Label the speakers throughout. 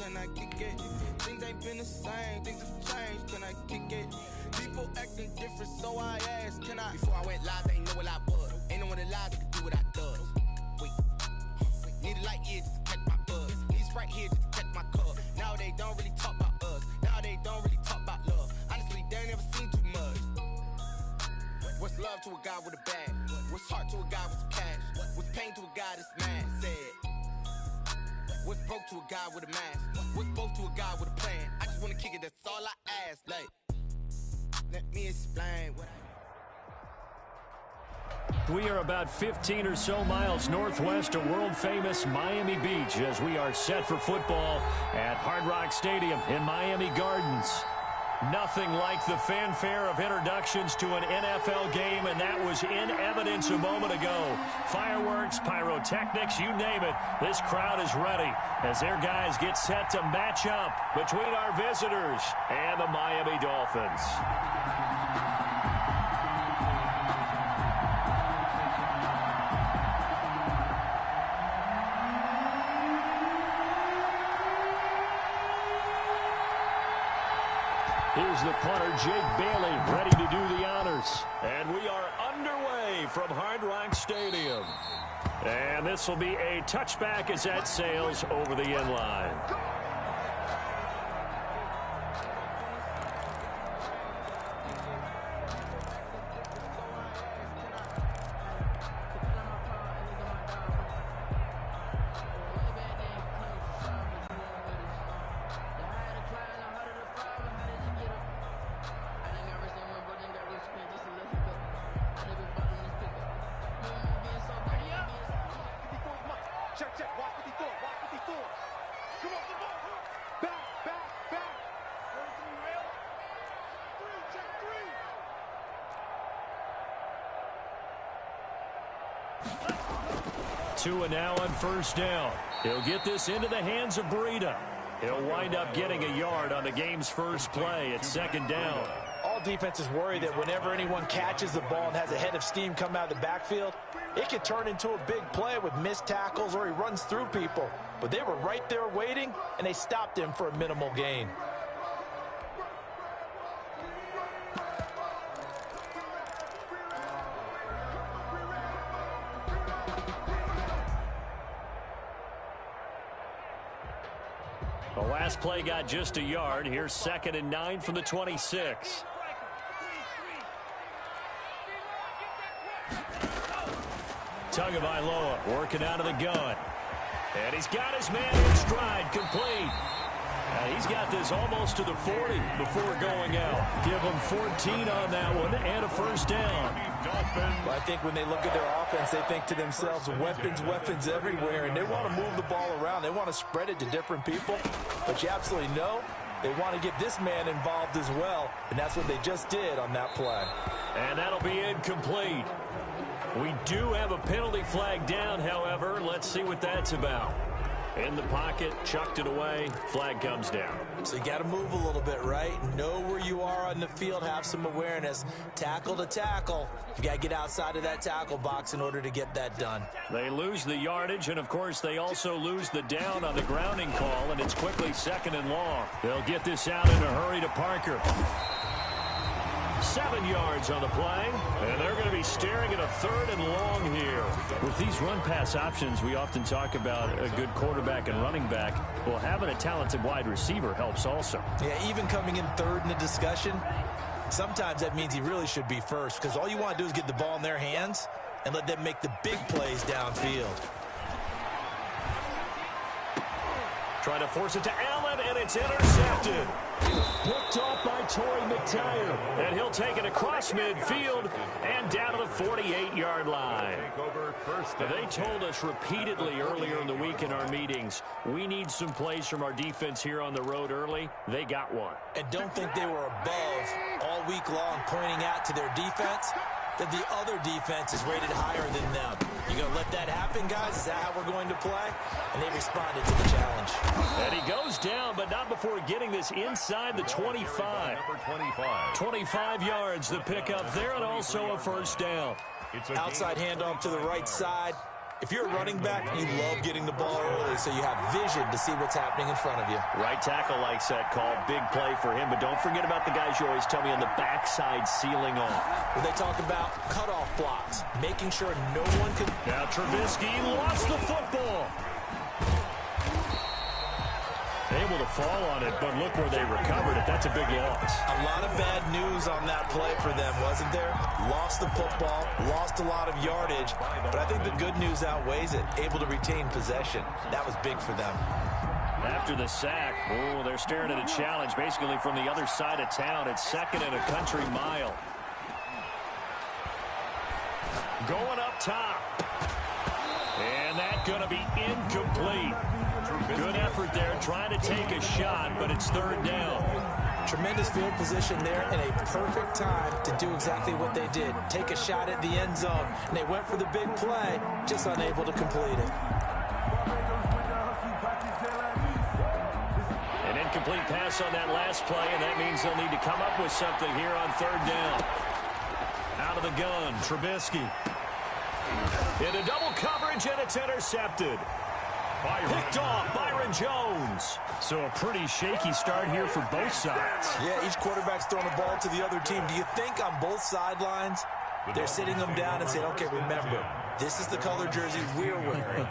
Speaker 1: can I kick it? Things ain't been the same, things have changed, can I kick it? People acting different, so I asked, can I?
Speaker 2: Before I went live, they ain't know what I was. Ain't no one alive that could do what I does. Wait, need a light here just to catch my buzz. Need Sprite here just to catch my cup. Now they don't really talk about us. Now they don't really talk about love. Honestly, they ain't never seen too much. What's love to a guy with a bag? What's heart to a guy with some cash? What's pain to a guy that's mad? Said. What's broke to a guy with a mask? What's broke to a guy with a plan? I just wanna kick it, that's all I ask. Like, let me explain what
Speaker 3: We are about 15 or so miles northwest of world-famous Miami Beach as we are set for football at Hard Rock Stadium in Miami Gardens. Nothing like the fanfare of introductions to an NFL game, and that was in evidence a moment ago. Fireworks, pyrotechnics, you name it. This crowd is ready as their guys get set to match up between our visitors and the Miami Dolphins. Here's the punter, Jake Bailey, ready to do the honors. And we are underway from Hard Rock Stadium. And this will be a touchback as that sails over the end line. Tua now on first down. He'll get this into the hands of Breida. He'll wind up getting a yard on the game's first play at second down.
Speaker 4: All defenses worry that whenever anyone catches the ball and has a head of steam come out of the backfield, it can turn into a big play with missed tackles or he runs through people. But they were right there waiting, and they stopped him for a minimal gain.
Speaker 3: The last play got just a yard. Here's 2nd and 9 from the 26. Tagovailoa working out of the gun. And he's got his man in stride, complete. He's got this almost to the 40 before going out. Give him 14 on that one and a first down.
Speaker 4: Well, I think when they look at their offense, they think to themselves, weapons, weapons everywhere, and they want to move the ball around. They want to spread it to different people. But you absolutely know they want to get this man involved as well, and that's what they just did on that play.
Speaker 3: And that'll be incomplete. We do have a penalty flag down, however. Let's see what that's about. In the pocket, chucked it away, flag comes down.
Speaker 4: So you got to move a little bit, right? Know where you are on the field, have some awareness. Tackle to tackle. You got to get outside of that tackle box in order to get that done.
Speaker 3: They lose the yardage, and of course they also lose the down on the grounding call, and it's quickly 2nd and long. They'll get this out in a hurry to Parker. 7 yards on the play, and they're going to be staring at a 3rd and long here. With these run-pass options, we often talk about a good quarterback and running back. Well, having a talented wide receiver helps also.
Speaker 4: Yeah, even coming in 3rd in the discussion, sometimes that means he really should be first, because all you want to do is get the ball in their hands and let them make the big plays downfield.
Speaker 3: Trying to force it to Allen, and it's intercepted. Picked off by Torrey McTyer. And he'll take it across midfield and down to the 48-yard line. They told us repeatedly earlier in the week in our meetings, we need some plays from our defense here on the road early. They got one.
Speaker 4: And don't think they were above all week long pointing out to their defense that the other defense is rated higher than them. You going to let that happen, guys? Is that how we're going to play? And they responded to the challenge.
Speaker 3: And he goes down, but not before getting this inside the 25. 25 yards, the pickup there, and also a first down.
Speaker 4: Outside handoff to the right side. If you're a running back, you love getting the ball early so you have vision to see what's happening in front of you.
Speaker 3: Right tackle likes that call. Big play for him, but don't forget about the guys you always tell me on the backside sealing off.
Speaker 4: When they talk about cutoff blocks, making sure no one can...
Speaker 3: Now Trubisky lost the football. Able to fall on it, but look where they recovered it. That's a big loss.
Speaker 4: A lot of bad news on that play for them, wasn't there? Lost the football, lost a lot of yardage, but I think the good news outweighs it. Able to retain possession. That was big for them.
Speaker 3: After the sack, they're staring at a challenge basically from the other side of town. It's 2nd and a country mile. Going up top. And that's going to be incomplete. Good effort there, trying to take a shot, but it's 3rd down.
Speaker 4: Tremendous field position there and a perfect time to do exactly what they did. Take a shot at the end zone, and they went for the big play, just unable to complete it.
Speaker 3: An incomplete pass on that last play, and that means they'll need to come up with something here on 3rd down. Out of the gun, Trubisky. Into double coverage, and it's intercepted. Picked off Byron Jones. So a pretty shaky start here for both sides.
Speaker 4: Yeah, each quarterback's throwing the ball to the other team. Do you think on both sidelines they're sitting them down and saying, okay, remember, this is the color jersey we're wearing.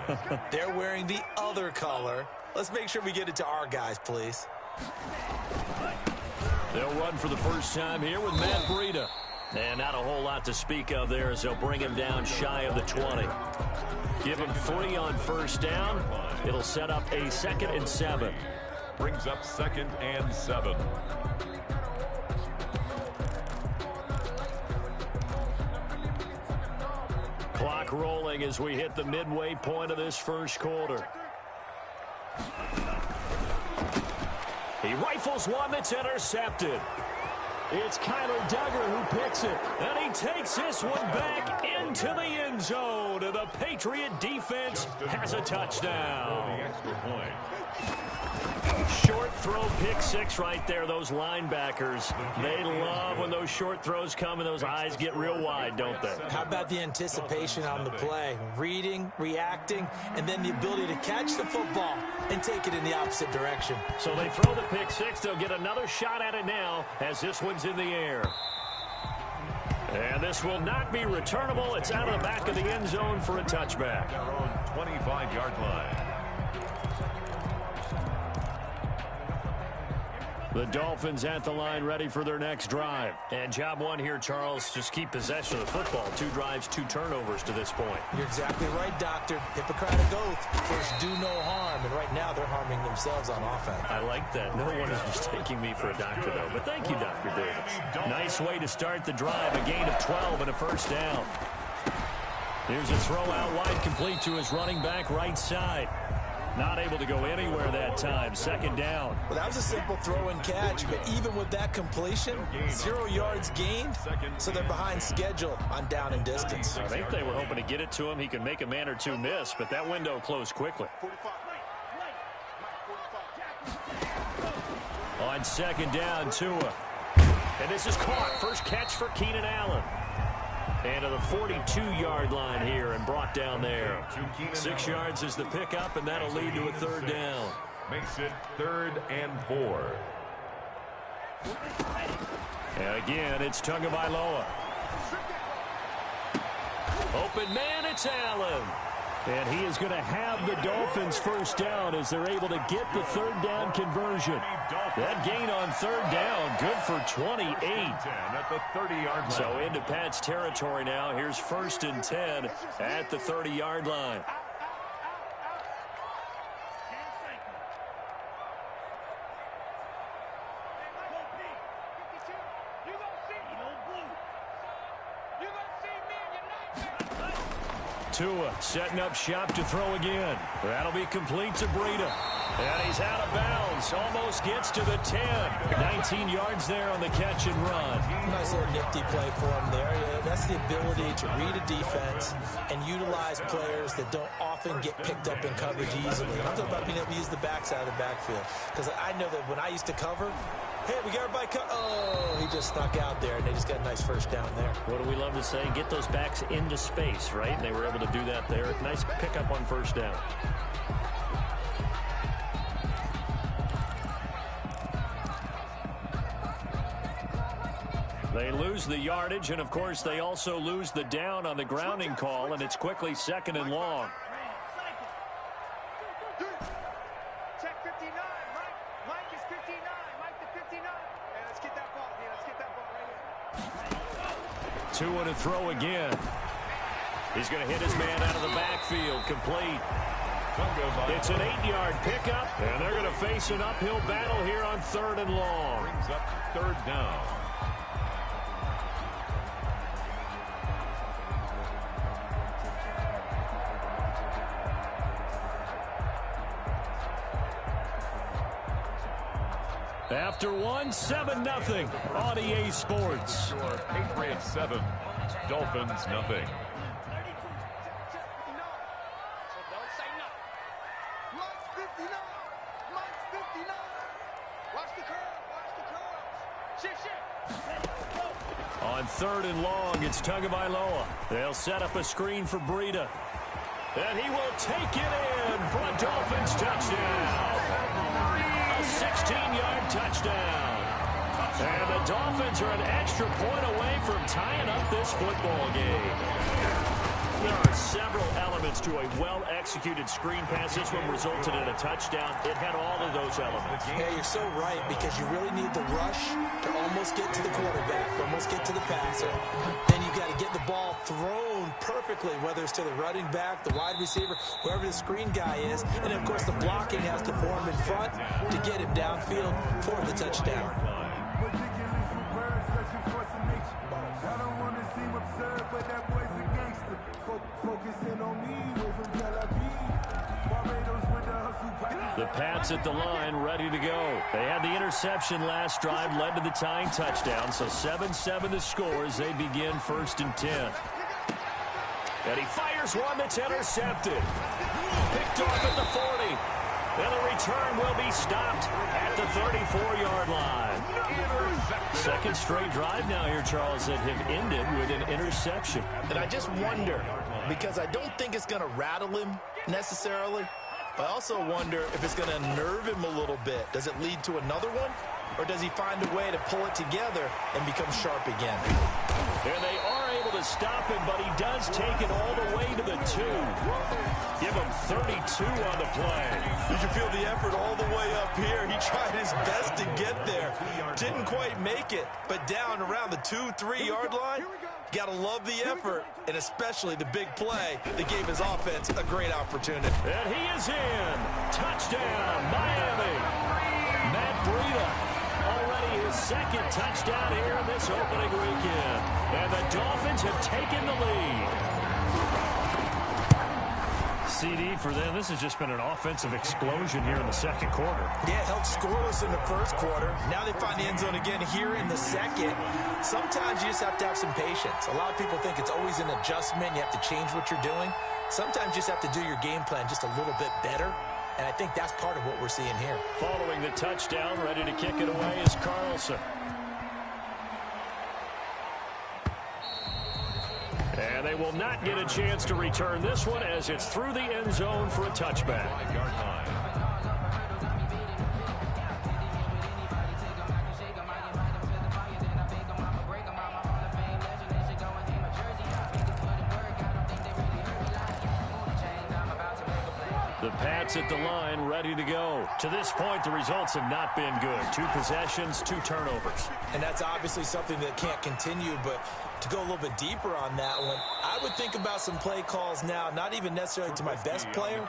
Speaker 4: They're wearing the other color. Let's make sure we get it to our guys, please.
Speaker 3: They'll run for the first time here with Matt Breida. And not a whole lot to speak of there as they'll bring him down shy of the 20. Give him 3 on 1st down. It'll set up a 2nd and 7.
Speaker 5: Brings up 2nd and 7.
Speaker 3: Clock rolling as we hit the midway point of this first quarter. He rifles one that's intercepted. It's Kyler Duggar who picks it, and he takes this one back into the end zone. And the Patriot defense has a touchdown. Short throw, pick 6 right there. Those linebackers, they love when those short throws come and those eyes get real wide, don't they?
Speaker 4: How about the anticipation on the play? Reading, reacting, and then the ability to catch the football and take it in the opposite direction.
Speaker 3: So they throw the pick 6. They'll get another shot at it now as this one's in the air. And this will not be returnable. It's out of the back of the end zone for a touchback.
Speaker 5: Their own 25-yard line.
Speaker 3: The Dolphins at the line, ready for their next drive. And job 1 here, Charles, just keep possession of the football. 2 drives, 2 turnovers to this point.
Speaker 4: You're exactly right, Doctor. Hippocratic oath. First, do no harm. And right now, they're harming themselves on offense.
Speaker 3: I like that. No one is mistaking me for a doctor, though. But thank you, Dr. Davis. Nice way to start the drive. A gain of 12 and a first down. Here's a throw out wide, complete to his running back right side. Not able to go anywhere that time. 2nd down.
Speaker 4: Well, that was a simple throw and catch, but even with that completion, 0 yards gained, so they're behind schedule on down and distance.
Speaker 3: I think they were hoping to get it to him. He could make a man or 2 miss, but that window closed quickly. On 2nd down, Tua. And this is caught. First catch for Keenan Allen. And to the 42-yard line here and brought down there. 6 yards is the pickup, and that'll lead to a 3rd down.
Speaker 5: Makes it 3rd and 4.
Speaker 3: And again, it's Tagovailoa. Open man, it's Allen. And he is going to have the Dolphins first down as they're able to get the 3rd down conversion. That gain on 3rd down, good for 28.
Speaker 5: At the 30-yard line.
Speaker 3: So into Pat's territory now. Here's 1st and 10 at the 30-yard line. Tua setting up shop to throw again. That'll be complete to Breida. And he's out of bounds. Almost gets to the 10. 19 yards there on the catch and run.
Speaker 4: Nice little nifty play for him there. Yeah, that's the ability to read a defense and utilize players that don't often get picked up in coverage easily. And I'm talking about being able to use the backside of the backfield. Because I know that when I used to cover, Hey, we got everybody cut. Oh, he just snuck out there, and they just got a nice first down there.
Speaker 3: What do we love to say? Get those backs into space, right? And they were able to do that there. Nice pickup on first down. They lose the yardage, and, of course, they also lose the down on the grounding call, and it's quickly 2nd and long.
Speaker 6: Check 59. Mike is 59. Mike to 59. Hey, let's get that ball. Yeah, let's get that ball right here.
Speaker 3: 2 and a throw again. He's going to hit his man out of the backfield. Complete. It's an 8-yard pickup, and they're going to face an uphill battle here on 3rd and long.
Speaker 5: Brings up 3rd down.
Speaker 3: After 7-0 on EA Sports.
Speaker 5: Score Patriots 7, Dolphins nothing.
Speaker 3: On 3rd and long, it's Tagovailoa. They'll set up a screen for Breida. And he will take it in for a Dolphins touchdown. A 16-yard touchdown. And the Dolphins are an extra point away from tying up this football game. There are several elements to a well-executed screen pass. This one resulted in a touchdown. It had all of those elements.
Speaker 4: Yeah, you're so right, because you really need the rush to almost get to the quarterback, almost get to the passer. Then you got to get the ball thrown perfectly, whether it's to the running back, the wide receiver, whoever the screen guy is. And, of course, the blocking has to form in front to get him downfield for the touchdown.
Speaker 3: The Pats at the line, ready to go. They had the interception last drive, led to the tying touchdown, so 7-7 the score as they begin 1st and 10. And he fires one that's intercepted. Picked off at the 40. And the return will be stopped at the 34-yard line. Second straight drive now here, Charles, that have ended with an interception.
Speaker 2: And I just wonder, because I don't think it's going to rattle him necessarily, but I also wonder if it's going to unnerve him a little bit. Does it lead to another one? Or does he find a way to pull it together and become sharp again?
Speaker 3: And they are able to stop him, but he does take it all the way to the 2. Give him 32 on the play.
Speaker 4: You can feel the effort all the way up here. He tried his best to get there. Didn't quite make it, but down around the 2-3-yard line, got to love the effort, and especially the big play that gave his offense a great opportunity.
Speaker 3: And he is in. Touchdown, Miami. Matt Breida. Already his 2nd touchdown here in this opening weekend. And the Dolphins have taken the lead. CD for them. This has just been an offensive explosion here in the 2nd quarter.
Speaker 4: Yeah, held scoreless in the 1st quarter. Now they find the end zone again here in the 2nd. Sometimes you just have to have some patience. A lot of people think it's always an adjustment. You have to change what you're doing. Sometimes you just have to do your game plan just a little bit better. And I think that's part of what we're seeing here.
Speaker 3: Following the touchdown, ready to kick it away is Carlson. And they will not get a chance to return this one as it's through the end zone for a touchback.
Speaker 5: 5-yard line.
Speaker 3: The Pats at the line, ready to go. To this point, the results have not been good. 2 possessions, 2 turnovers.
Speaker 4: And that's obviously something that can't continue, but to go a little bit deeper on that one, I would think about some play calls now, not even necessarily to my best player,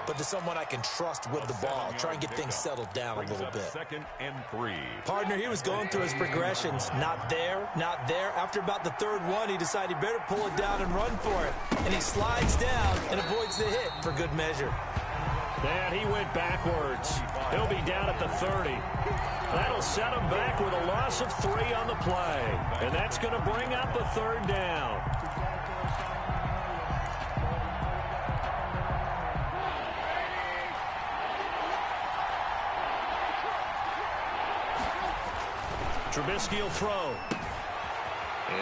Speaker 4: but to someone I can trust with the ball. Try and get things settled down a little bit.
Speaker 5: 2nd and 3.
Speaker 4: Partner, he was going through his progressions. Not there, not there. After about the 3rd one, he decided he better pull it down and run for it. And he slides down and avoids the hit for good measure.
Speaker 3: And he went backwards. He'll be down at the 30. That'll set him back with a loss of 3 on the play. And that's going to bring up a 3rd down. Trubisky will throw.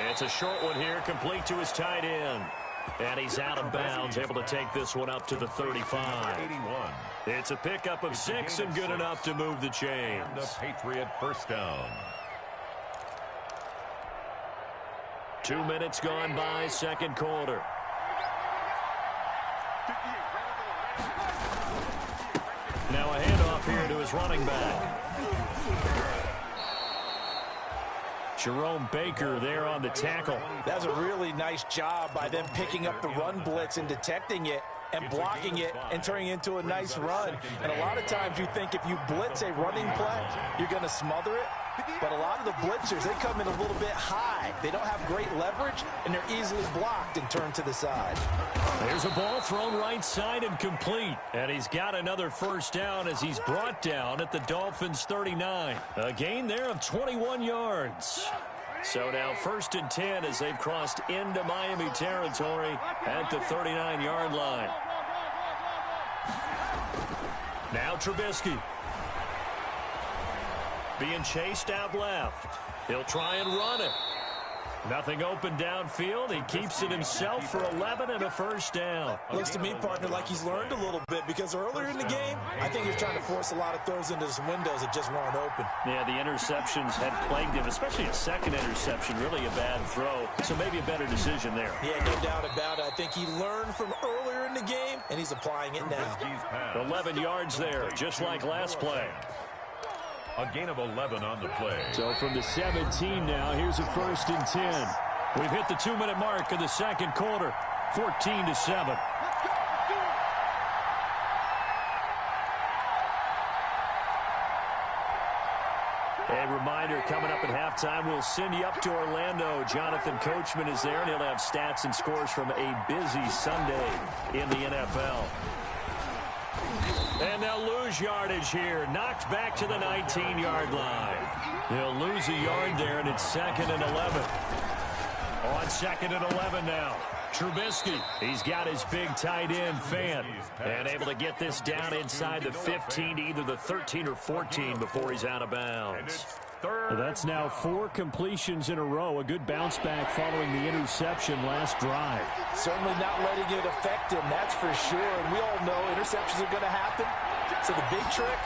Speaker 3: It's a short one here, complete to his tight end. And he's out of bounds, able to take this one up to the 35.
Speaker 5: 81.
Speaker 3: It's a pickup of 6 and good enough to move the chains.
Speaker 5: And a Patriot first down.
Speaker 3: 2 minutes gone by, second quarter. Now a handoff here to his running back. Jerome Baker there on the tackle.
Speaker 4: That's a really nice job by them picking up the run blitz and detecting it and blocking it and turning it into a nice run. And a lot of times you think if you blitz a running play, you're going to smother it. But a lot of the blitzers, they come in a little bit high. They don't have great leverage, and they're easily blocked and turned to the side.
Speaker 3: There's a ball thrown right side and complete. And he's got another first down as he's brought down at the Dolphins' 39. A gain there of 21 yards. So now 1st and 10 as they've crossed into Miami territory at the 39-yard line. Now Trubisky. Being chased out left. He'll try and run it. Nothing open downfield. He keeps it himself for 11 and a first down.
Speaker 4: Looks to me, partner, like he's learned a little bit because earlier in the game, I think he was trying to force a lot of throws into some windows that just weren't open.
Speaker 3: Yeah, the interceptions had plagued him, especially a second interception, really a bad throw. So maybe a better decision there.
Speaker 4: Yeah, no doubt about it. I think he learned from earlier in the game, and he's applying it now.
Speaker 3: 11 yards there, just like last play.
Speaker 5: A gain of 11 on the play.
Speaker 3: So from the 17 now, here's a 1st and 10. We've hit the 2-minute mark of the second quarter, 14-7. A reminder, coming up at halftime, we'll send you up to Orlando. Jonathan Coachman is there, and he'll have stats and scores from a busy Sunday in the NFL. And they'll lose yardage here. Knocked back to the 19-yard line. They'll lose a yard there, and it's 2nd and 11. On 2nd and 11 now. Trubisky, he's got his big tight end, Fant, and able to get this down inside the 15 to either the 13 or 14 before he's out of bounds. That's now 4 completions in a row. A good bounce back following the interception last drive.
Speaker 4: Certainly not letting it affect him, that's for sure. And we all know interceptions are going to happen. So the big trick,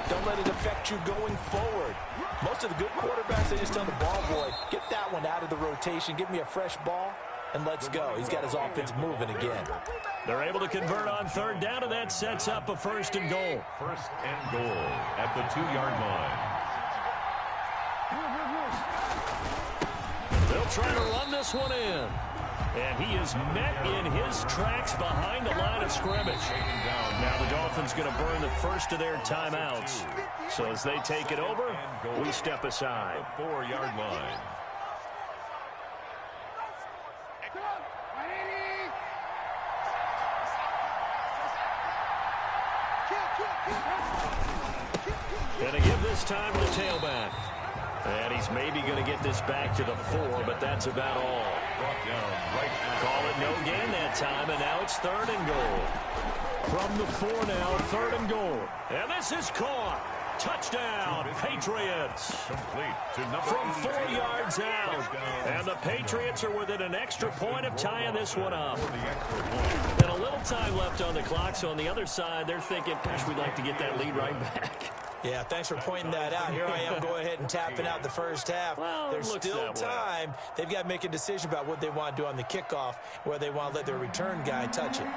Speaker 4: don't let it affect you going forward. Most of the good quarterbacks, they just tell the ball boy, get that one out of the rotation, give me a fresh ball, and let's go. He's got his offense moving again.
Speaker 3: They're able to convert on 3rd down, and that sets up a 1st and goal.
Speaker 5: 1st and goal at the 2-yard line.
Speaker 3: They'll try to run this one in. And he is met in his tracks behind the line of scrimmage. Now the Dolphins going to burn the first of their timeouts. So as they take it over, we step aside.
Speaker 5: The 4-yard line.
Speaker 3: Going to give this time to the tailback. And he's maybe going to get this back to the 4, but that's about all. Call it no gain that time, and now it's 3rd and goal. From the 4 now, 3rd and goal. And this is caught. Touchdown, Patriots.
Speaker 5: Complete to number
Speaker 3: From 4 yards out. And the Patriots are within an extra point of tying this one up. And a little time left on the clock, so on the other side, they're thinking, gosh, we'd like to get that lead right back.
Speaker 4: Yeah, thanks for pointing that out. Here I am going ahead and tapping out the first half.
Speaker 3: Well,
Speaker 4: there's still time. They've got to make a decision about what they want to do on the kickoff, where they want to let their return guy touch it.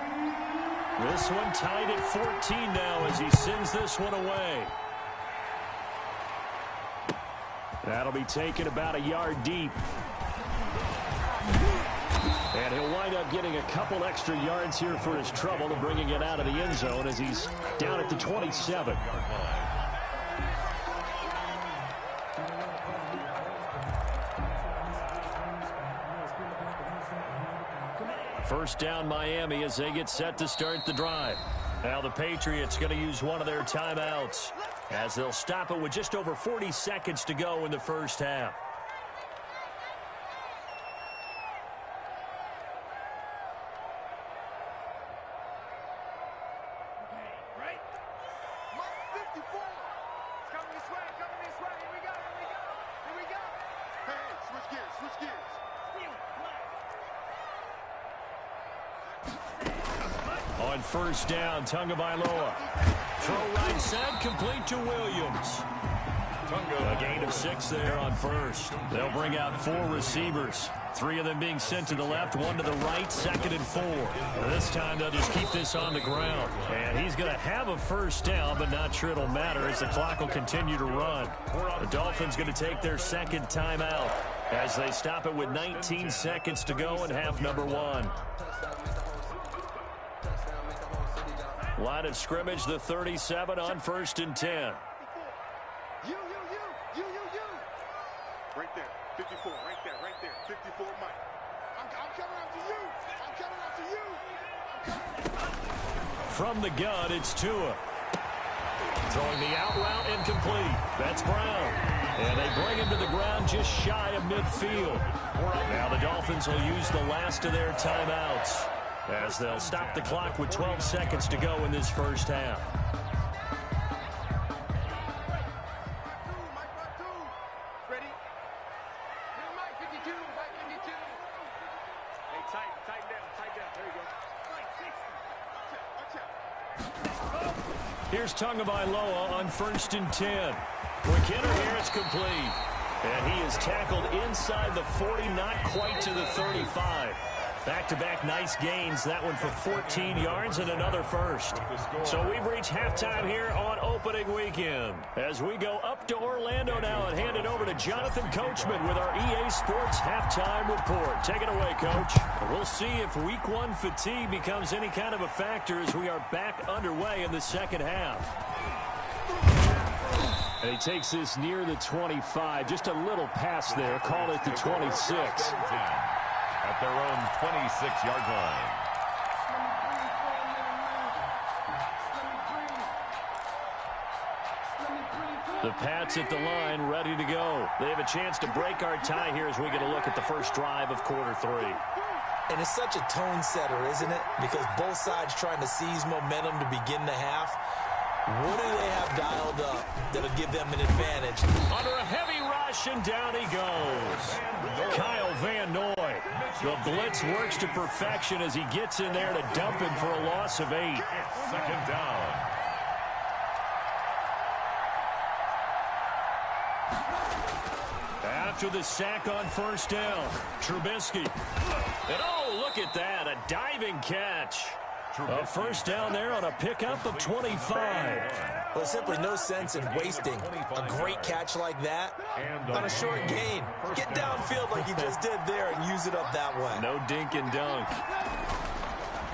Speaker 3: This one tied at 14 now as he sends this one away. That'll be taken about a yard deep. And he'll wind up getting a couple extra yards here for his trouble and bringing it out of the end zone as he's down at the 27. First down Miami as they get set to start the drive. Now the Patriots going to use one of their timeouts as they'll stop it with just over 40 seconds to go in the first half.
Speaker 6: Mark 54. It's coming this way, Here we go. Switch gears.
Speaker 3: On first down, Tagovailoa. Throw right side, complete to Williams. A gain of 6 there on first. They'll bring out 4 receivers. 3 of them being sent to the left, 1 to the right, 2nd and 4. This time they'll just keep this on the ground. And he's going to have a first down, but not sure it'll matter as the clock will continue to run. The Dolphins going to take their 2nd timeout as they stop it with 19 seconds to go in half number 1. Line of scrimmage, the 37 on 1st and 10.
Speaker 6: You. Right there, 54, right there, 54, Mike. I'm coming after you.
Speaker 3: From the gun, it's Tua. Throwing the out route, incomplete. That's Brown. And they bring him to the ground just shy of midfield. Now the Dolphins will use the last of their timeouts as they'll stop the clock with 12 seconds to go in this first half. Here's Tagovailoa on 1st and 10. Quick hitter here, it's complete. And he is tackled inside the 40, not quite to the 35. Back-to-back nice gains, that one for 14 yards and another first. So we've reached halftime here on opening weekend. As we go up to Orlando now and hand it over to Jonathan Coachman with our EA Sports Halftime Report. Take it away, Coach. We'll see if Week 1 fatigue becomes any kind of a factor as we are back underway in the second half. And he takes this near the 25, just a little pass there, call it the 26.
Speaker 5: At their own 26-yard line.
Speaker 3: The Pats at the line, ready to go. They have a chance to break our tie here as we get a look at the first drive of quarter 3.
Speaker 4: And it's such a tone setter, isn't it? Because both sides trying to seize momentum to begin the half. What do they have dialed up that'll give them an advantage?
Speaker 3: Under a heavy rush, and down he goes. Kyle Van Noy. The blitz works to perfection as he gets in there to dump him for a loss of 8.
Speaker 5: 2nd down.
Speaker 3: After the sack on first down, Trubisky. And oh, look at that, a diving catch. A first down there on a pickup of 25.
Speaker 4: Well, simply no sense in wasting a great catch like that on a short gain. Get downfield like you just did there and use it up that way.
Speaker 3: No dink and dunk.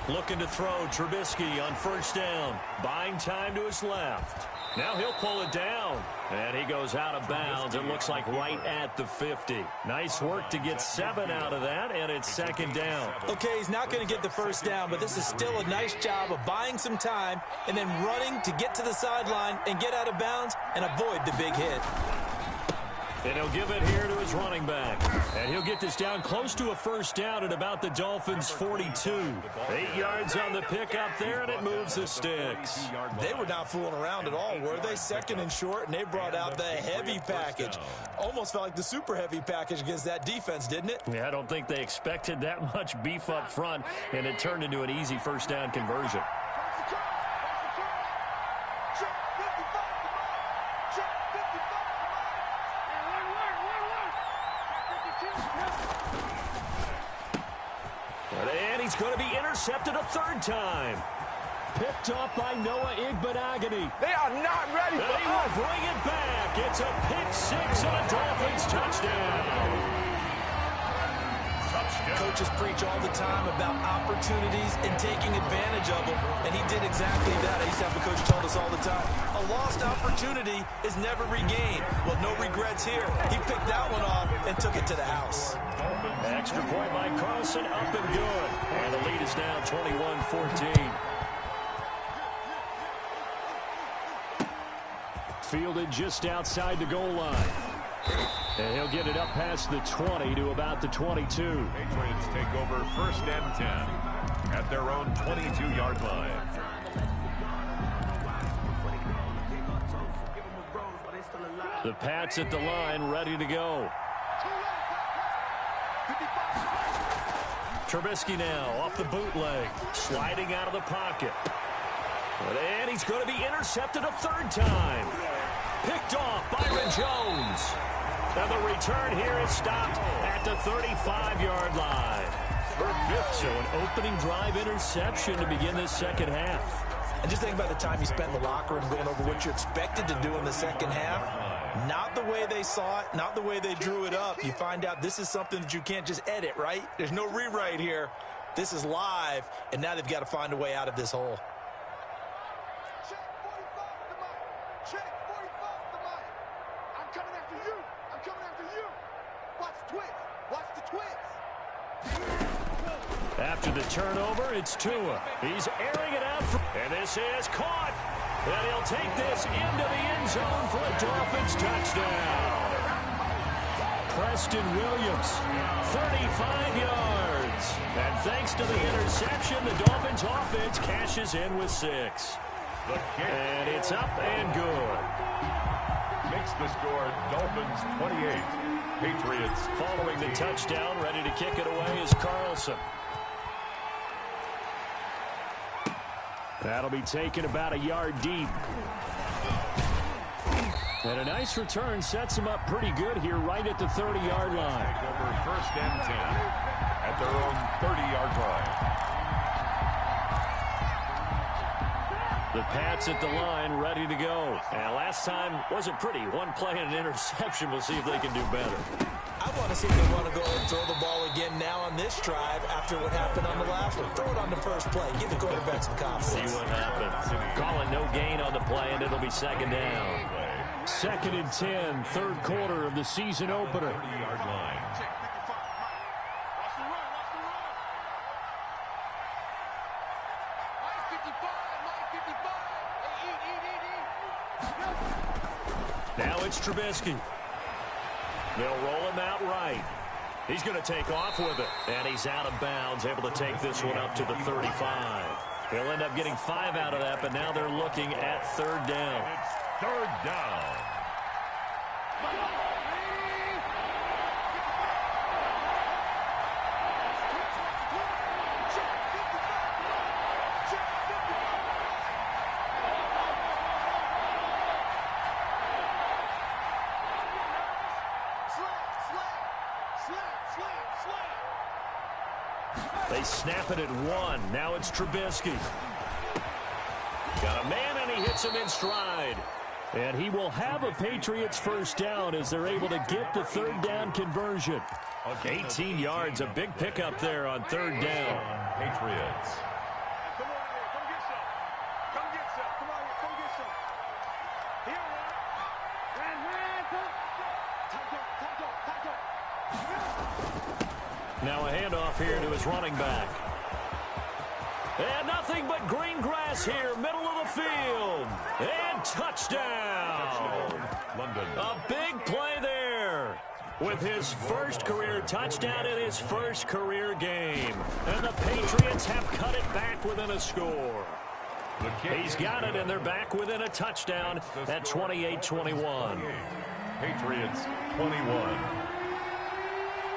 Speaker 3: Looking to throw, Trubisky on first down. Buying time to his left. Now he'll pull it down. And he goes out of bounds. It looks like right at the 50. Nice work to get 7 out of that, and it's 2nd down.
Speaker 4: Okay, he's not going to get the first down, but this is still a nice job of buying some time and then running to get to the sideline and get out of bounds and avoid the big hit.
Speaker 3: And he'll give it here to his running back. And he'll get this down close to a first down at about the Dolphins' 42. 8 yards on the pickup there, and it moves the sticks.
Speaker 4: They were not fooling around at all, were they? 2nd and short, and they brought out the heavy package. Almost felt like the super heavy package against that defense, didn't it?
Speaker 3: Yeah, I don't think they expected that much beef up front, and it turned into an easy first down conversion. And he's going to be intercepted a 3rd time. Picked off by Noah Igbenogany.
Speaker 6: They are not ready for
Speaker 3: They will bring it back. It's a pick 6 and a Dolphins touchdown.
Speaker 4: Coaches preach all the time about opportunities and taking advantage of them, and he did exactly that. I used to have a coach told us all the time, a lost opportunity is never regained. Well, no regrets here. He picked that one off and took it to the house.
Speaker 3: Extra point by Carlson, up and good. And the lead is now 21-14. Fielded just outside the goal line. And he'll get it up past the 20 to about the 22.
Speaker 5: Patriots take over 1st and 10 at their own 22-yard line.
Speaker 3: The Pats at the line, ready to go. Trubisky now off the bootleg, sliding out of the pocket. And he's going to be intercepted a third time. Picked off Byron Jones. And the return here is stopped at the 35-yard line. So an opening drive interception to begin this second half.
Speaker 4: And just think about the time you spent in the locker room going over what you expected to do in the second half. Not the way they saw it, not the way they drew it up. You find out this is something that you can't just edit, right? There's no rewrite here. This is live, and now they've got to find a way out of this hole.
Speaker 6: Check 45 to Mike. Check 45 to Mike. I'm coming after you. I'm coming after you. Watch the twist. Watch the twist.
Speaker 3: After the turnover, it's Tua. He's airing it out. And this is caught. And he'll take this into the end zone for a Dolphins touchdown. Preston Williams, 35 yards. And thanks to the interception, the Dolphins offense cashes in with 6. And it's up and good.
Speaker 5: Makes the score Dolphins 28. Patriots.
Speaker 3: Following the touchdown, ready to kick it away is Carlson. That'll be taken about a yard deep. And a nice return sets him up pretty good here right at the 30-yard line.
Speaker 5: Take over 1st and 10 at their own 30-yard line.
Speaker 3: The Pats at the line, ready to go. And last time wasn't pretty. One play and an interception. We'll see if they can do better.
Speaker 4: I want to see if they want to go and throw the ball again now on this drive after what happened on the last one. Throw it on the first play. Give the quarterback some confidence.
Speaker 3: See what happens. Calling no gain on the play, and it'll be second down. 2nd and 10, third quarter of the season opener.
Speaker 5: 30-yard line.
Speaker 3: Now it's Trubisky. They'll roll him out right. He's going to take off with it. And he's out of bounds, able to take this one up to the 35. He'll end up getting 5 out of that, but now they're looking at 3rd down.
Speaker 5: It's 3rd down.
Speaker 3: They snap it at 1. Now it's Trubisky. Got a man, and he hits him in stride. And he will have a Patriots first down as they're able to get the 3rd down conversion. 18 yards, a big pickup there on 3rd down.
Speaker 5: Patriots.
Speaker 6: Come on here. Come get some. Come get some. Come on here. Come get some. Here,
Speaker 3: Now a handoff here to his running back. And nothing but green grass here, middle of the field. And touchdown.
Speaker 5: London.
Speaker 3: A big play there with his first career touchdown in his first career game. And the Patriots have cut it back within a score. He's got it, and they're back within a touchdown at 28-21.
Speaker 5: Patriots 21.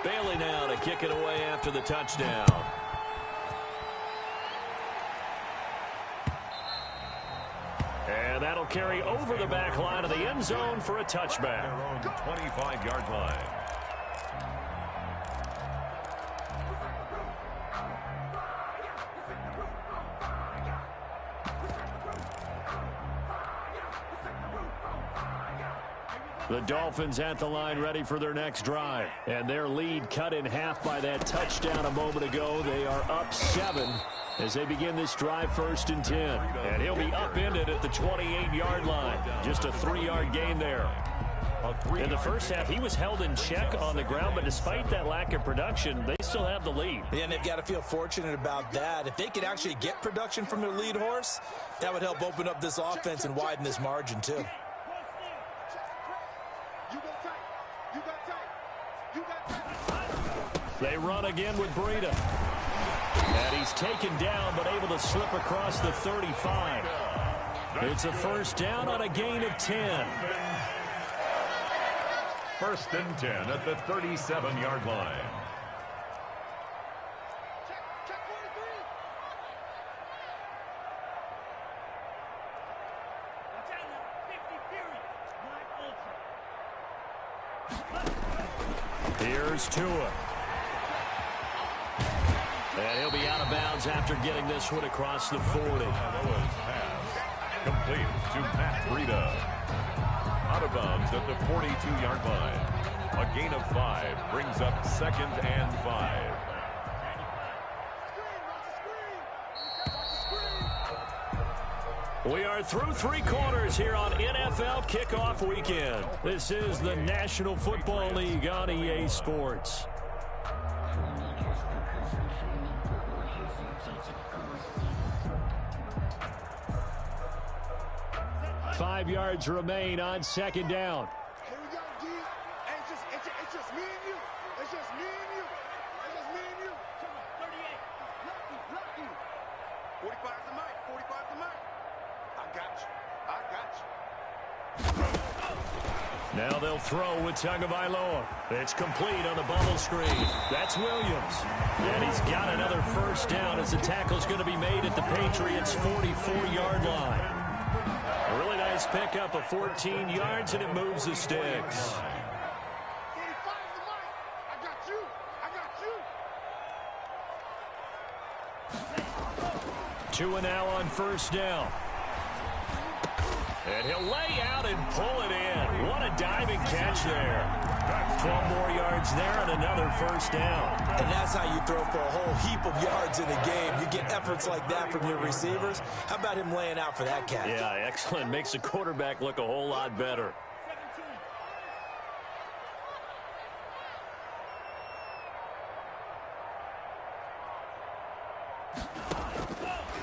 Speaker 3: Bailey now to kick it away after the touchdown. And that'll carry over the back line of the end zone for a touchback.
Speaker 5: Their own 25-yard line.
Speaker 3: The Dolphins at the line ready for their next drive. And their lead cut in half by that touchdown a moment ago. They are up 7 as they begin this drive 1st and 10. And he'll be upended at the 28-yard line. Just a 3-yard gain there. In the first half, he was held in check on the ground, but despite that lack of production, they still have the lead.
Speaker 4: Yeah, and they've got to feel fortunate about that. If they could actually get production from their lead horse, that would help open up this offense and widen this margin too.
Speaker 3: They run again with Breida. And he's taken down, but able to slip across the 35. It's a first down on a gain of 10.
Speaker 5: 1st and 10 at the 37-yard line.
Speaker 3: Here's Tua. And he'll be out of bounds after getting this one across the 40.
Speaker 5: Pass complete to Matt Breida. Out of bounds at the 42-yard line. A gain of 5 brings up 2nd and 5.
Speaker 3: We are through 3 quarters here on NFL Kickoff Weekend. This is the National Football League on EA Sports. Five yards remain on 2nd down.
Speaker 6: Here we go, D. It's just me and you. It's just me and you. It's just me and you. 38. Lucky. 45's the mic. 45's the mic. I got you.
Speaker 3: Now they'll throw with Tagovailoa. It's complete on the bubble screen. That's Williams. And he's got another first down as the tackle's going to be made at the Patriots' 44-yard line. A really nice pickup of 14 yards, and it moves the sticks.
Speaker 6: 45's the mic. I got you.
Speaker 3: Tua now on first down. And he'll lay out and pull it in. What a diving catch there. 12 more yards there and another first down.
Speaker 4: And that's how you throw for a whole heap of yards in a game. You get efforts like that from your receivers. How about him laying out for that catch?
Speaker 3: Yeah, excellent. Makes the quarterback look a whole lot better.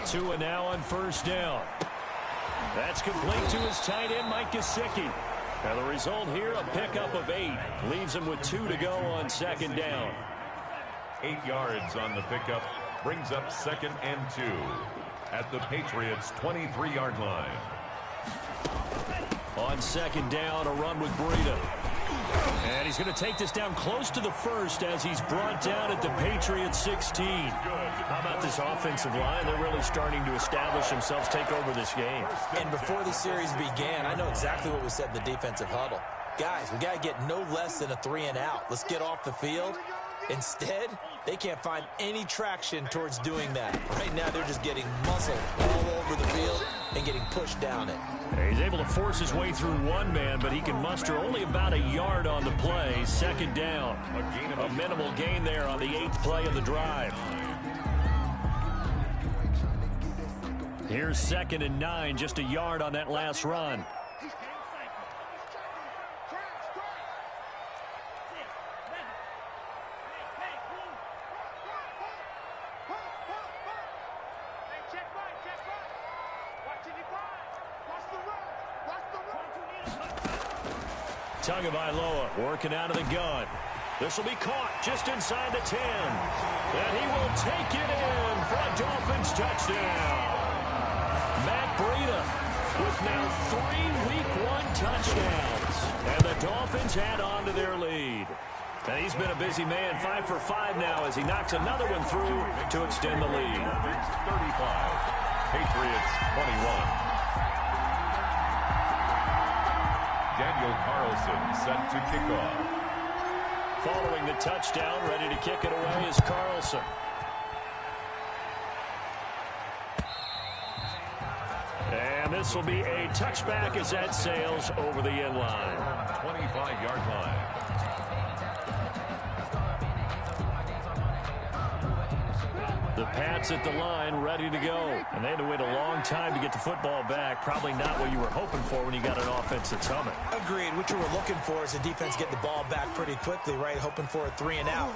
Speaker 3: Tua now on first down. That's complete to his tight end, Mike Gesicki. Now the result here, a pickup of 8. Leaves him with 2 to go on 2nd down.
Speaker 5: 8 yards on the pickup brings up 2nd and 2 at the Patriots' 23-yard line.
Speaker 3: On 2nd down, a run with Breida. And he's going to take this down close to the first as he's brought down at the Patriots 16. How about this offensive line? They're really starting to establish themselves, take over this game.
Speaker 4: And before the series began, I know exactly what was said in the defensive huddle. Guys, we got to get no less than a 3-and-out. Let's get off the field. Instead, they can't find any traction towards doing that. Right now, they're just getting muscled all over the field and getting pushed down it.
Speaker 3: He's able to force his way through one man, but he can muster only about a yard on the play. 2nd down. A minimal gain there on the 8th play of the drive. Here's 2nd and 9, just a yard on that last run. Tagovailoa working out of the gun. This will be caught just inside the 10. And he will take it in for a Dolphins touchdown. Matt Breida with now 3 Week 1 touchdowns. And the Dolphins add on to their lead. And he's been a busy man, 5 for 5 now as he knocks another one through to extend the lead.
Speaker 5: 35. Patriots 21. Daniel Carlson set to kick off.
Speaker 3: Following the touchdown, ready to kick it away is Carlson. And this will be a touchback as that sails over the end line.
Speaker 5: 25-yard line.
Speaker 3: The Pats at the line, ready to go. And they had to wait a long time to get the football back. Probably not what you were hoping for when you got an offense that's humming.
Speaker 4: Agreed. What you were looking for is the defense get the ball back pretty quickly, right? Hoping for a 3-and-out.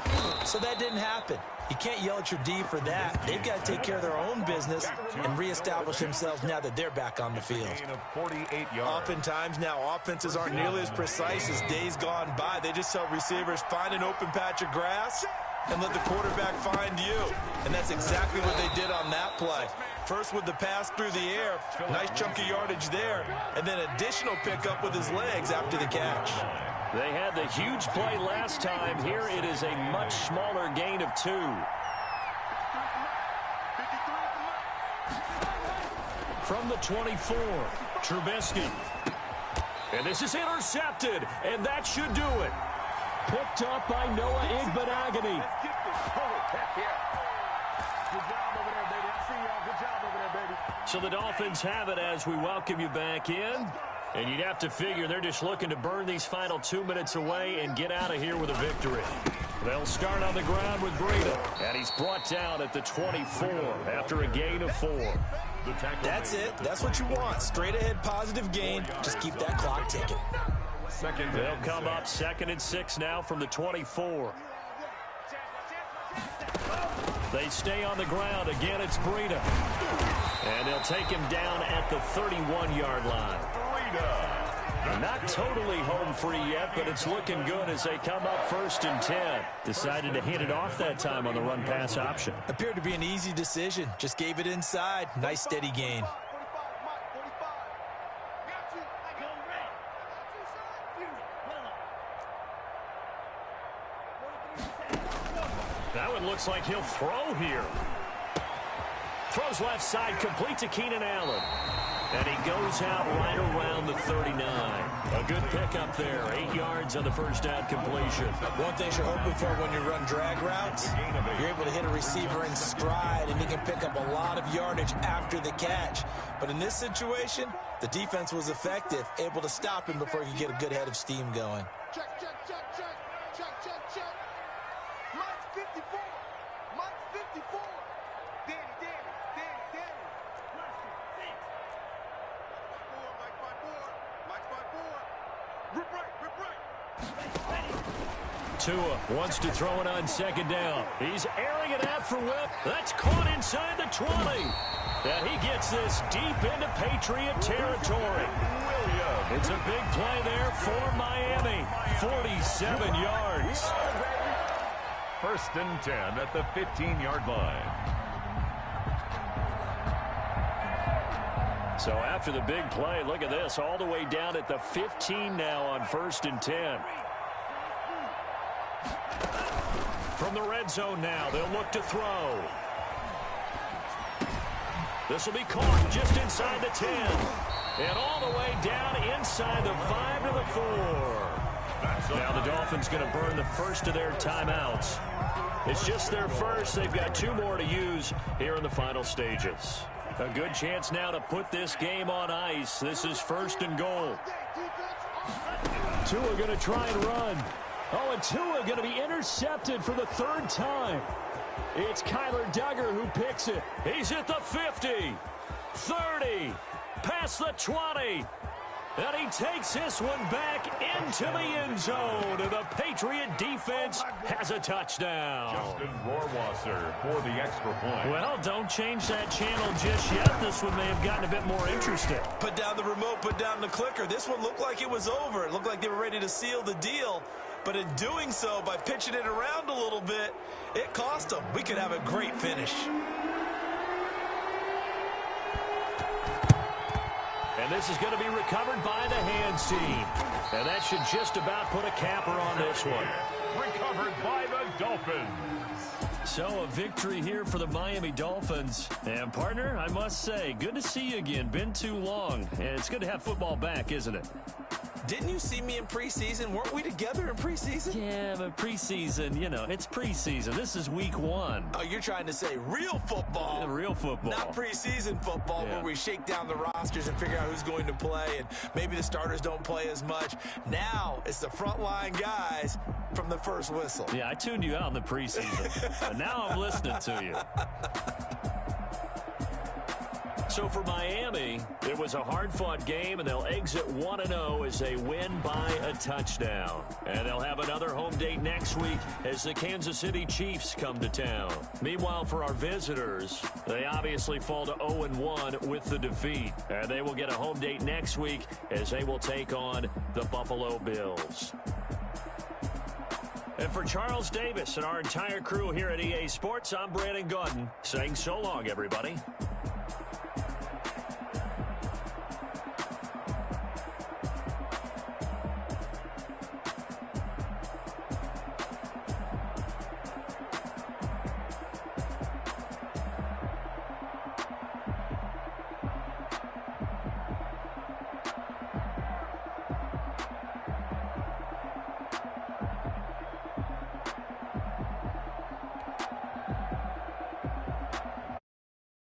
Speaker 4: So that didn't happen. You can't yell at your D for that. They've got to take care of their own business and reestablish themselves now that they're back on the field.
Speaker 5: Gain of 48 yards.
Speaker 4: Oftentimes now, offenses aren't nearly as precise as days gone by. They just tell receivers, find an open patch of grass and let the quarterback find you. And that's exactly what they did on that play. First with the pass through the air, nice chunky yardage there, and then additional pickup with his legs after the catch.
Speaker 3: They had the huge play last time. Here it is a much smaller gain of 2. From the 24, Trubisky. And this is intercepted, and that should do it. Picked up by Noah Igbenogany.
Speaker 6: Good job over there, baby. I see y'all. Good job over there, baby.
Speaker 3: So the Dolphins have it as we welcome you back in. And you'd have to figure they're just looking to burn these final 2 minutes away and get out of here with a victory. They'll start on the ground with Breida. And he's brought down at the 24 after a gain of 4.
Speaker 4: That's it. That's what you want. Straight ahead positive gain. Just keep that clock ticking.
Speaker 3: They'll come up 2nd and 6 now from the 24. They stay on the ground. Again, it's Breida. And they'll take him down at the 31-yard line. Not totally home free yet, but it's looking good as they come up 1st and 10. Decided to hand it off that time on the run-pass option.
Speaker 4: Appeared to be an easy decision. Just gave it inside. Nice steady gain.
Speaker 3: That one looks like he'll throw here. Throws left side, complete to Keenan Allen. And he goes out right around the 39. A good pickup there. 8 yards on the first down completion.
Speaker 4: One thing you're hoping for when you run drag routes, you're able to hit a receiver in stride, and he can pick up a lot of yardage after the catch. But in this situation, the defense was effective, able to stop him before he could get a good head of steam going.
Speaker 6: Check. Mike's 54. Mike's 54. Danny. Mike's 5-4. Rip right.
Speaker 3: Tua wants to throw it on 2nd down. He's airing it out for Whip. That's caught inside the 20. And he gets this deep into Patriot territory. It's a big play there for Miami. 47 yards.
Speaker 5: 1st and 10 at the 15-yard line.
Speaker 3: So after the big play, look at this, all the way down at the 15 now on 1st and 10. From the red zone now, they'll look to throw. This will be caught just inside the 10. And all the way down inside the 5 to the 4. Now the Dolphins going to burn the first of their timeouts. It's just their first. They've got 2 more to use here in the final stages. A good chance now to put this game on ice. This is 1st and goal. Tua going to try and run. Oh, and Tua going to be intercepted for the 3rd time. It's Kyler Duggar who picks it. He's at the 50, 30, past the 20. And he takes this one back into the end zone. And the Patriot defense has a touchdown.
Speaker 5: Justin Rohrwasser for the extra point.
Speaker 3: Well, don't change that channel just yet. This one may have gotten a bit more interesting.
Speaker 4: Put down the remote, put down the clicker. This one looked like it was over. It looked like they were ready to seal the deal. But in doing so, by pitching it around a little bit, it cost them. We could have a great finish.
Speaker 3: And this is going to be recovered by the hands team. And that should just about put a capper on this one.
Speaker 5: Recovered by the Dolphins.
Speaker 3: So a victory here for the Miami Dolphins. And partner, I must say, good to see you again. Been too long. And it's good to have football back, isn't it?
Speaker 4: Didn't you see me in preseason? Weren't we together in preseason?
Speaker 3: Yeah, but preseason, you know, it's preseason. This is week 1.
Speaker 4: Oh, you're trying to say real football.
Speaker 3: Yeah, real football.
Speaker 4: Not preseason football,
Speaker 3: Yeah.
Speaker 4: where we shake down the rosters and figure out who's going to play, and maybe the starters don't play as much. Now it's the frontline guys from the first whistle.
Speaker 3: Yeah, I tuned you out in the preseason. But now I'm listening to you. So for Miami, it was a hard-fought game, and they'll exit 1-0 as they win by a touchdown. And they'll have another home date next week as the Kansas City Chiefs come to town. Meanwhile, for our visitors, they obviously fall to 0-1 with the defeat. And they will get a home date next week as they will take on the Buffalo Bills. And for Charles Davis and our entire crew here at EA Sports, I'm Brandon Gaudin saying so long, everybody.